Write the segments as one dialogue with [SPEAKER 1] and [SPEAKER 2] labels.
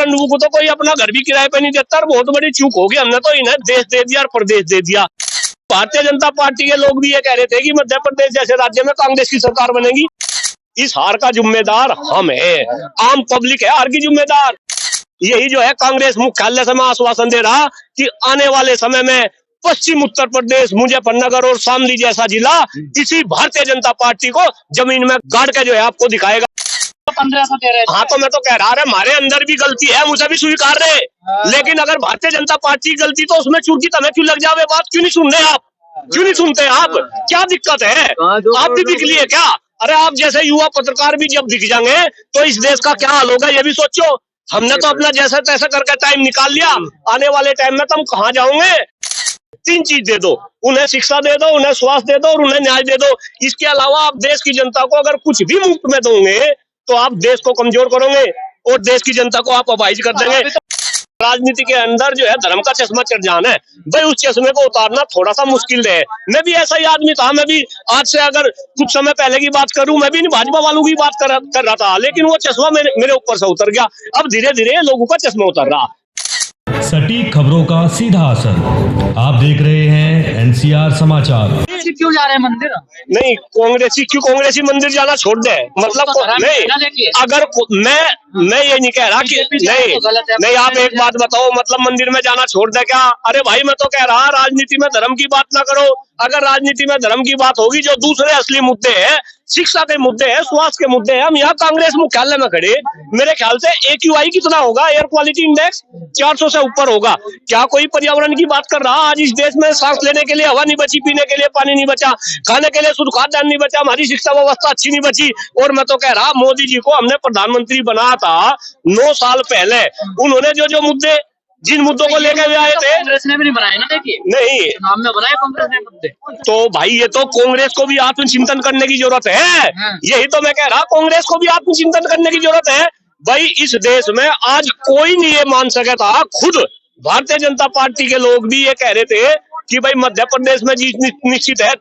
[SPEAKER 1] पांडवों को तो कोई अपना घर भी किराए पे नहीं देता। बहुत बड़ी चूक होगी, हमने तो इन्हें देश दे दिया और प्रदेश दे दिया। भारतीय जनता पार्टी के लोग भी ये कह रहे थे कि मध्य प्रदेश जैसे राज्य में कांग्रेस की सरकार बनेगी। इस हार का जिम्मेदार हम है, आम पब्लिक है हार की जिम्मेदार। यही जो है कांग्रेस मुख्यालय से मैं आश्वासन दे रहा कि आने वाले समय में पश्चिम उत्तर प्रदेश, मुजफ्फरनगर और शामली जैसा जिला इसी भारतीय जनता पार्टी को जमीन में गाड़ के जो है आपको दिखाएगा।
[SPEAKER 2] 1500 दे रहे हैं।
[SPEAKER 1] हाँ, तो मैं तो कह रहा है हमारे अंदर भी गलती है, मुझे भी स्वीकार है, लेकिन अगर भारतीय जनता पार्टी की गलती तो उसमें चूक हमें क्यों लग जावे बात? क्यों नहीं सुन रहे आप? क्यों नहीं सुनते आप? क्या दिक्कत है? आप भी दिख लिए क्या? अरे आप जैसे युवा पत्रकार भी जब दिख जाएंगे तो इस देश का क्या हाल होगा ये भी सोचो। हमने तो अपना जैसा तैसा करके टाइम निकाल लिया, आने वाले टाइम में तो हम कहाँ जाओगे? 3 चीज दे दो, उन्हें शिक्षा दे दो, उन्हें स्वास्थ्य दे दो और उन्हें न्याय दे दो। इसके अलावा आप देश की जनता को अगर कुछ भी मुफ्त में दोगे तो आप देश को कमजोर करोगे और देश की जनता को आप अपाहिज कर देंगे। राजनीति के अंदर जो है धर्म का चश्मा चढ़ जाना है भाई, उस चश्मे को उतारना थोड़ा सा मुश्किल है। मैं भी ऐसा ही आदमी था, मैं भी आज से अगर कुछ समय पहले की बात करूं, मैं भी नहीं भाजपा वालों की बात कर रहा था, लेकिन वो चश्मा मेरे ऊपर से उतर गया। अब धीरे धीरे लोगों का चश्मा उतर रहा।
[SPEAKER 3] सटीक खबरों का सीधा असर। आप देख रहे हैं एनसीआर समाचार।
[SPEAKER 2] क्यों जा रहे हैं मंदिर?
[SPEAKER 1] नहीं, कांग्रेसी मंदिर जाना छोड़ दे, मतलब नहीं। अगर मैं ये नहीं कह रहा कि नहीं आप एक बात बताओ, मतलब मंदिर में जाना छोड़ दे क्या? अरे भाई मैं तो कह रहा राजनीति में धर्म की बात ना करो। अगर राजनीति में धर्म की बात होगी, जो दूसरे असली मुद्दे हैं, शिक्षा के मुद्दे हैं, स्वास्थ्य के मुद्दे हैं, हम यहाँ कांग्रेस मुख्यालय में खड़े, मेरे ख्याल से AQI कितना होगा, एयर क्वालिटी इंडेक्स 400 से ऊपर होगा। क्या कोई पर्यावरण की बात कर रहा? आज इस देश में सांस लेने के लिए हवा नहीं बची, पीने के लिए पानी नहीं बचा, खाने के लिए शुद्ध खाद्यान्न नहीं बचा, हमारी शिक्षा व्यवस्था अच्छी नहीं बची। और मैं तो कह रहा मोदी जी को हमने प्रधानमंत्री बनाया था 9 साल पहले, उन्होंने जो मुद्दे जिन मुद्दों को लेकर आए थे,
[SPEAKER 2] कांग्रेस ने भी नहीं बनाए ना। देखिए
[SPEAKER 1] नहीं,
[SPEAKER 2] नाम में बनाए कांग्रेस ने मुद्दे।
[SPEAKER 1] तो भाई ये तो कांग्रेस को भी आत्मचिंतन करने की जरूरत है। यही तो मैं कह रहा, कांग्रेस को भी आत्मचिंतन करने की जरूरत है। भाई इस देश में आज कोई नहीं ये मान सका था, खुद भारतीय जनता पार्टी के लोग भी ये कह रहे थे कि भाई मध्य प्रदेश में जीत निश्चित है,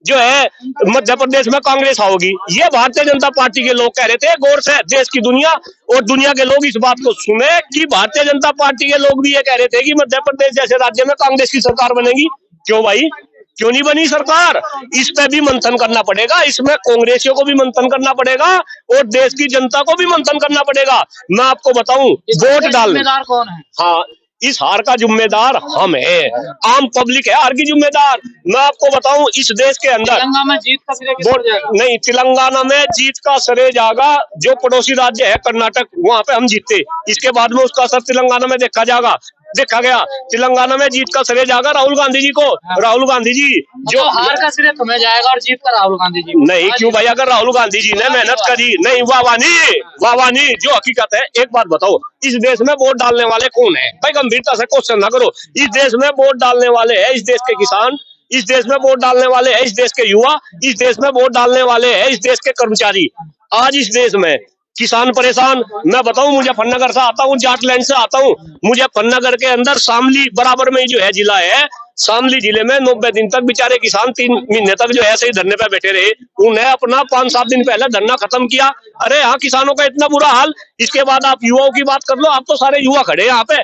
[SPEAKER 1] जो है मध्य प्रदेश में कांग्रेस आओगी। ये भारतीय जनता पार्टी के लोग कह रहे थे। गौर से देश की दुनिया और दुनिया के लोग इस बात को सुने कि भारतीय जनता पार्टी के लोग भी ये कह रहे थे कि मध्य प्रदेश जैसे राज्य में कांग्रेस की सरकार बनेगी। क्यों भाई, क्यों नहीं बनी सरकार? इस पे भी मंथन करना पड़ेगा, इसमें कांग्रेसियों को भी मंथन करना पड़ेगा और देश की जनता को भी मंथन करना पड़ेगा। मैं आपको बताऊं, वोट डालने
[SPEAKER 2] कौन है?
[SPEAKER 1] हाँ, इस हार का जिम्मेदार हम है, आम पब्लिक है हार की जिम्मेदार। मैं आपको बताऊं, इस देश के अंदर
[SPEAKER 2] तेलंगाना में जीत का श्रेय किसको जाएगा?
[SPEAKER 1] नहीं, तेलंगाना में जीत का श्रेय जाएगा जो पड़ोसी राज्य है कर्नाटक, वहां पे हम जीते। इसके बाद में उसका असर तेलंगाना में देखा गया। तेलंगाना में जीत का श्रेय जाएगा राहुल गांधी जी को। राहुल गांधी जी जो
[SPEAKER 2] हार का श्रेय तुम्हें जाएगा और जीत का राहुल गांधी जी
[SPEAKER 1] नहीं। क्यों भाई, अगर राहुल गांधी जी ने मेहनत करी, नहीं वाहवानी जो हकीकत है। एक बात बताओ, इस देश में वोट डालने वाले कौन है भाई? गंभीरता से क्वेश्चन ना करो। इस देश में वोट डालने वाले हैं इस देश के किसान, इस देश में वोट डालने वाले हैं इस देश के युवा, इस देश में वोट डालने वाले हैं इस देश के कर्मचारी। आज इस देश में किसान परेशान। मैं बताऊं, मुजफ्फरनगर से आता हूं, जाटलैंड से आता हूं। मुजफ्फरनगर के अंदर शामली बराबर में जो है जिला है, शामली जिले में 90 दिन तक बेचारे किसान 3 महीने तक जो है ऐसे ही धरने पे बैठे रहे। उन्हें अपना 5-7 दिन पहले धरना खत्म किया। अरे यहाँ किसानों का इतना बुरा हाल। इसके बाद आप युवाओं की बात कर लो, आप तो सारे युवा खड़े हैं यहाँ पे।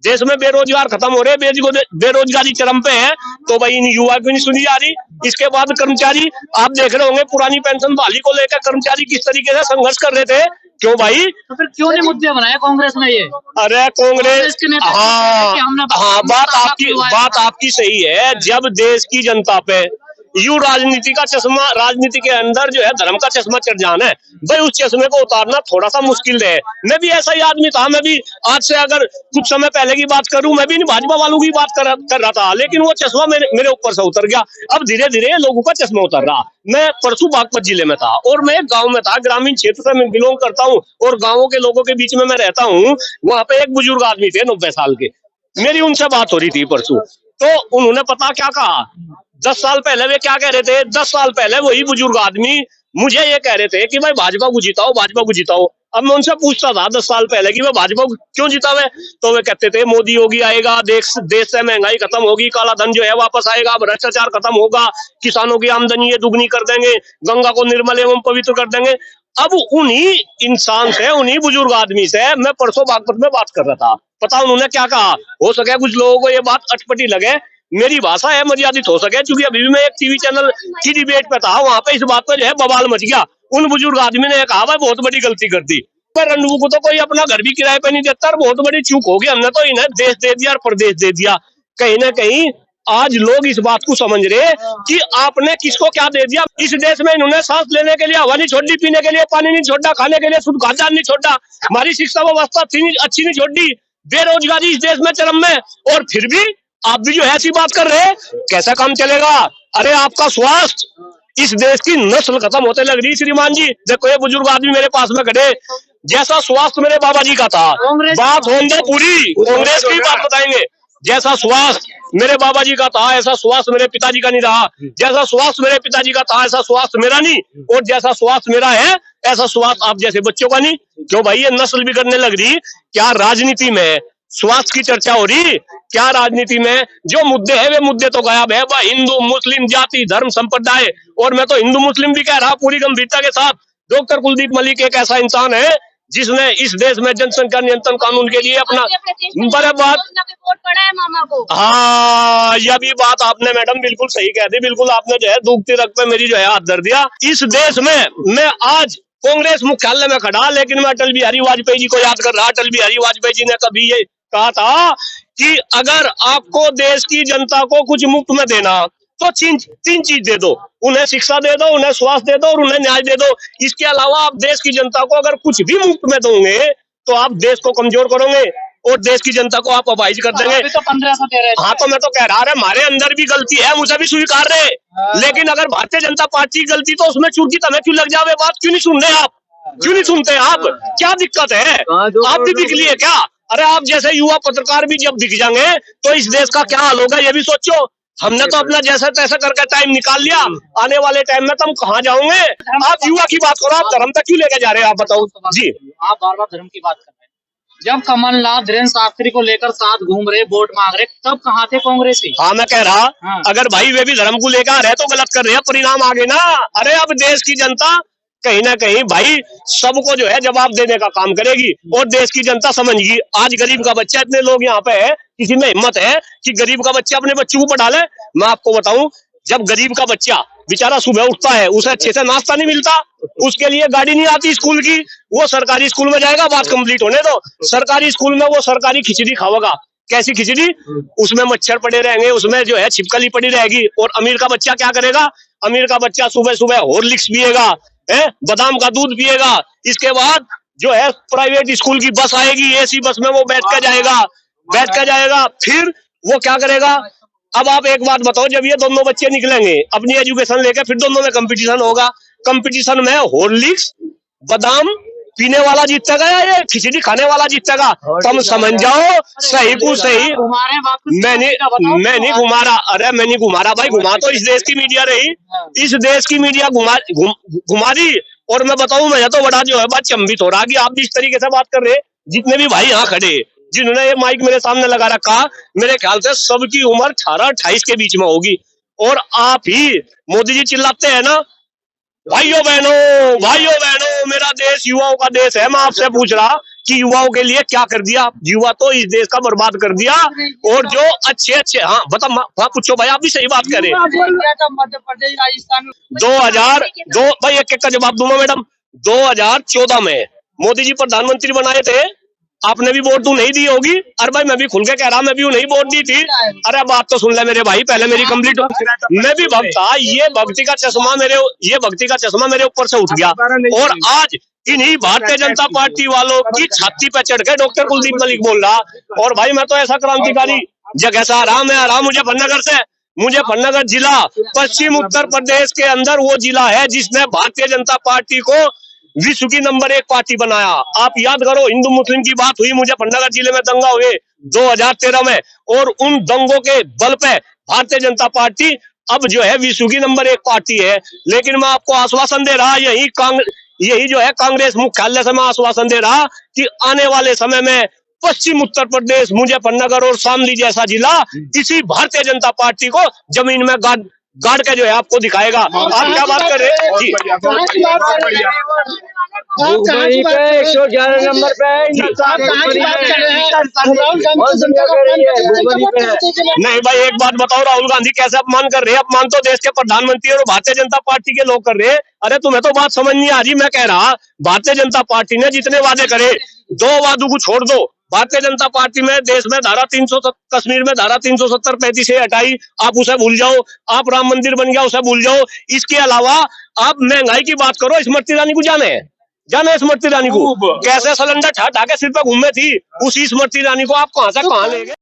[SPEAKER 1] देश में बेरोजगार खत्म हो रहे, बेरोजगारी चरम पे है, तो भाई इन युवा की नहीं सुनी जा रही। इसके बाद कर्मचारी, आप देख रहे होंगे पुरानी पेंशन बहाली को लेकर कर्मचारी किस तरीके से संघर्ष कर रहे थे। क्यों भाई?
[SPEAKER 2] तो फिर क्यों नहीं मुद्दे बनाए कांग्रेस ने ये?
[SPEAKER 1] अरे कांग्रेस हाँ, बात आपकी सही है। जब देश की जनता पे यूं राजनीति के अंदर जो है धर्म का चश्मा चढ़ जाना है भाई, उस चश्मे को उतारना थोड़ा सा मुश्किल है। मैं भी ऐसा ही आदमी था, मैं भी आज से अगर कुछ समय पहले की बात करूं, मैं भी नहीं भाजपा वालों की बात कर रहा था, लेकिन वो चश्मा मेरे ऊपर से उतर गया। अब धीरे धीरे लोगों का चश्मा उतर रहा। मैं परसों बागपत जिले में था और मैं एक गाँव में था, ग्रामीण क्षेत्र से मैं बिलोंग करता हूँ और गाँवों के लोगों के बीच में मैं रहता हूँ। वहां पे एक बुजुर्ग आदमी थे 90 साल के, मेरी उनसे बात हो रही थी परसों, तो उन्होंने पता क्या कहा, 10 साल पहले वे क्या कह रहे थे? 10 साल पहले वही बुजुर्ग आदमी मुझे ये कह रहे थे कि भाई भाजपा को जिताओ। अब मैं उनसे पूछता था 10 साल पहले कि भाई भाजपा को क्यों जितावे, तो वे कहते थे मोदी योगी आएगा, देश से महंगाई खत्म होगी, काला धन जो है वापस आएगा, भ्रष्टाचार खत्म होगा, किसानों की आमदनी ये दुगनी कर देंगे, गंगा को निर्मल एवं पवित्र कर देंगे। अब उन्हीं इंसान से, उन्हीं बुजुर्ग आदमी से मैं परसों बागपत में बात कर रहा था। पता उन्होंने क्या कहा? हो सके कुछ लोगों को ये बात अटपटी लगे, मेरी भाषा है मर्यादित हो सके, क्योंकि अभी भी मैं एक टीवी चैनल की डिबेट पे था, वहां पे इस बात पर जो है बवाल मच गया। उन बुजुर्ग आदमी ने कहा भाई बहुत बड़ी गलती कर दी, पर रणबू को तो कोई अपना घर भी किराए पे नहीं देता और बहुत बड़ी चूक होगी, हमने तो इन्हें देश दे दिया और प्रदेश दे दिया। कहीं ना कहीं आज लोग इस बात को समझ रहे कि आपने किसको क्या दे दिया। इस देश में इन्होंने सांस लेने के लिए हवा नहीं छोड़ी, पीने के लिए पानी नहीं छोड़ा, खाने के लिए शुद्ध खाद्यान्न नहीं छोड़ा, हमारी शिक्षा व्यवस्था अच्छी नहीं छोड़ी, बेरोजगारी इस देश में चरम में, और फिर भी आप भी जो है ऐसी बात कर रहे हैं, कैसा काम चलेगा? अरे आपका स्वास्थ्य इस देश की नस्ल खत्म होते लग रही श्रीमान जी। देखो ये बुजुर्ग आदमी मेरे पास में खड़े, जैसा स्वास्थ्य मेरे बाबा जी का था, बात होंगे पूरी कांग्रेस की बात बताएंगे। जैसा स्वास्थ्य मेरे बाबा जी का था ऐसा स्वास्थ्य मेरे पिताजी का नहीं रहा, जैसा स्वास्थ्य मेरे पिताजी का था ऐसा स्वास्थ्य मेरा नहीं, और जैसा स्वास्थ्य मेरा है ऐसा स्वास्थ्य आप जैसे बच्चों का नहीं। क्यों भाई ये नस्ल बिगड़ने लग रही? क्या राजनीति में स्वास्थ्य की चर्चा हो रही? क्या राजनीति में जो मुद्दे है वे मुद्दे तो गायब है? वह हिंदू मुस्लिम जाति धर्म संप्रदाय, और मैं तो हिंदू मुस्लिम भी कह रहा पूरी गंभीरता के साथ। डॉक्टर कुलदीप मलिक एक ऐसा इंसान है जिसने इस देश में जनसंख्या नियंत्रण कानून के लिए अपना बड़े बात
[SPEAKER 4] पड़ा है मामा को।
[SPEAKER 1] हाँ, यह भी बात आपने मैडम बिल्कुल सही कह दी। बिल्कुल आपने जो है दुखती रग पे मेरी जो है हाथ धर दिया। इस देश में मैं आज कांग्रेस मुख्यालय में खड़ा, लेकिन मैं अटल बिहारी वाजपेयी जी को याद कर रहा। अटल बिहारी वाजपेयी जी ने कभी ये कहा था कि अगर आपको देश की जनता को कुछ मुफ्त में देना तो तीन चीज दे दो, उन्हें शिक्षा दे दो, उन्हें स्वास्थ्य दे दो और उन्हें न्याय दे दो। इसके अलावा आप देश की जनता को अगर कुछ भी मुफ्त में दोगे तो आप देश को कमजोर करोगे और देश की जनता को आप अपाहिज कर देंगे।
[SPEAKER 2] तो 1500 दे रहे।
[SPEAKER 1] हाँ, तो मैं तो कह रहा है हमारे अंदर भी गलती है, मुझे भी स्वीकार है, लेकिन अगर भारतीय जनता पार्टी की गलती तो उसमें चूकी तो हमें क्यों लग जावे? बात क्यों नहीं सुन रहे आप? क्यों नहीं सुनते आप? क्या दिक्कत है? आप भी दिख लिए क्या? अरे आप जैसे युवा पत्रकार भी जब दिख जाएंगे तो इस देश का क्या हाल होगा ये भी सोचो। हमने तो अपना जैसा तैसा करके टाइम निकाल लिया, आने वाले टाइम में तुम कहाँ जाओगे? आप युवा की बात करो, आप धर्म तक क्यों लेके जा रहे हैं? आप बताओ जी।
[SPEAKER 2] आप बार बार धर्म की बात कर रहे हैं। जब कमलनाथ धीरेन्द्र शास्त्री को लेकर साथ घूम रहे, वोट मांग रहे, तब कहाँ थे कांग्रेसी?
[SPEAKER 1] हाँ, मैं कह रहा अगर भाई वे भी धर्म को लेकर आ रहे तो गलत कर रहे हैं, परिणाम आगे ना। अरे अब देश की जनता कहीं ना कहीं भाई सबको जो है जवाब देने का काम करेगी और देश की जनता समझेगी। आज गरीब का बच्चा, इतने लोग यहाँ पे है, किसी में हिम्मत है कि गरीब का बच्चा अपने बच्चों को पढ़ा ले? मैं आपको बताऊं, जब गरीब का बच्चा बेचारा सुबह उठता है, उसे अच्छे से नाश्ता नहीं मिलता, उसके लिए गाड़ी नहीं आती स्कूल की, वो सरकारी स्कूल में जाएगा, बात कंप्लीट होने दो। सरकारी स्कूल में वो सरकारी खिचड़ी खाएगा। कैसी खिचड़ी? उसमें मच्छर पड़े रहेंगे, उसमें जो है छिपकली पड़ी रहेगी। और अमीर का बच्चा क्या करेगा? अमीर का बच्चा सुबह सुबह हॉर्लिक्स पिएगा, बादाम का दूध पिएगा। इसके बाद जो है प्राइवेट स्कूल की बस आएगी, एसी बस में वो बैठ कर जाएगा। फिर वो क्या करेगा? अब आप एक बात बताओ, जब ये दोनों बच्चे निकलेंगे अपनी एजुकेशन लेकर, फिर दोनों में कंपटीशन होगा। कंपटीशन में हॉर्लिक्स बादाम पीने वाला जीतेगा या ये खिचड़ी खाने वाला जीतेगा? तुम समझ जाओ। सही को सही मैं नहीं घुमा रहा। अरे मैं नहीं घुमा रहा भाई, घुमा तो इस देश की मीडिया रही, इस देश की मीडिया घुमा दी। और मैं बताऊं, मैं तो बड़ा जो है बात चंबित हो रहा कि आप जिस तरीके से बात कर रहे, जितने भी भाई यहाँ खड़े जिन्होंने ये माइक मेरे सामने लगा रखा, मेरे ख्याल से सबकी उम्र 18-28 के बीच में होगी। और आप ही मोदी जी चिल्लाते हैं ना, भाइयों बहनों मेरा देश युवाओं का देश है। मैं आपसे पूछ रहा कि युवाओं के लिए क्या कर दिया? युवा तो इस देश का बर्बाद कर दिया। और जो अच्छे हाँ बता पूछो भाई, आप भी सही बात करें।
[SPEAKER 2] मध्य प्रदेश राजस्थान
[SPEAKER 1] 2002 भाई एक का जवाब दूंगा मैडम। 2014 में मोदी जी प्रधानमंत्री बनाए थे, आपने भी वोट तो नहीं दी होगी। अरे भाई मैं भी खुल के कह रहा, मैं भी नहीं वोट दी थी। अरे बात तो सुन ले मेरे भाई, पहले मेरी कंप्लीट हो। मैं भी भक्त था, ये भक्ति का चश्मा मेरे ऊपर से उठ गया। और आज इन्हीं भारतीय जनता पार्टी वालों की छाती पे चढ़ के डॉक्टर कुलदीप मलिक बोल रहा। और भाई मैं तो ऐसा क्रांतिकारी जगह से आ रहा, मुजफ्फरनगर जिला पश्चिम उत्तर प्रदेश के अंदर वो जिला है जिसने भारतीय जनता पार्टी को विश्व की नंबर 1 पार्टी बनाया। आप याद करो, हिंदू मुस्लिम की बात हुई, मुजफ्फरनगर जिले में दंगा हुए 2013 में, और उन दंगों के बल पे भारतीय जनता पार्टी अब जो है विश्व की नंबर 1 पार्टी है। लेकिन मैं आपको आश्वासन दे रहा, यही जो है कांग्रेस मुख्यालय से मैं आश्वासन दे रहा कि आने वाले समय में पश्चिम उत्तर प्रदेश मुजफ्फरनगर और शामली जैसा जिला इसी भारतीय जनता पार्टी को जमीन में गाड़ के जो है आपको दिखाएगा। आप क्या बात कर रहे हैं जी?
[SPEAKER 5] 111 नंबर पे
[SPEAKER 1] नहीं भाई, एक बात बताओ, राहुल गांधी कैसे अपमान कर रहे हैं? अपमान तो देश के प्रधानमंत्री और भारतीय जनता पार्टी के लोग कर रहे हैं। अरे तुम्हें तो बात समझ नहीं आ रही। मैं कह रहा, भारतीय जनता पार्टी ने जितने वादे करे, 2 वादों को छोड़ दो। भारतीय जनता पार्टी में देश में धारा 300, कश्मीर में धारा 370-35 से हटाई, आप उसे भूल जाओ। आप राम मंदिर बन गया, उसे भूल जाओ। इसके अलावा आप महंगाई की बात करो। स्मृति ईरानी को जाने स्मृति ईरानी को कैसे सिलेंडर ढा के सिर पे घूमे थी। उसी स्मृति ईरानी को आप कहां से कहां ले गए?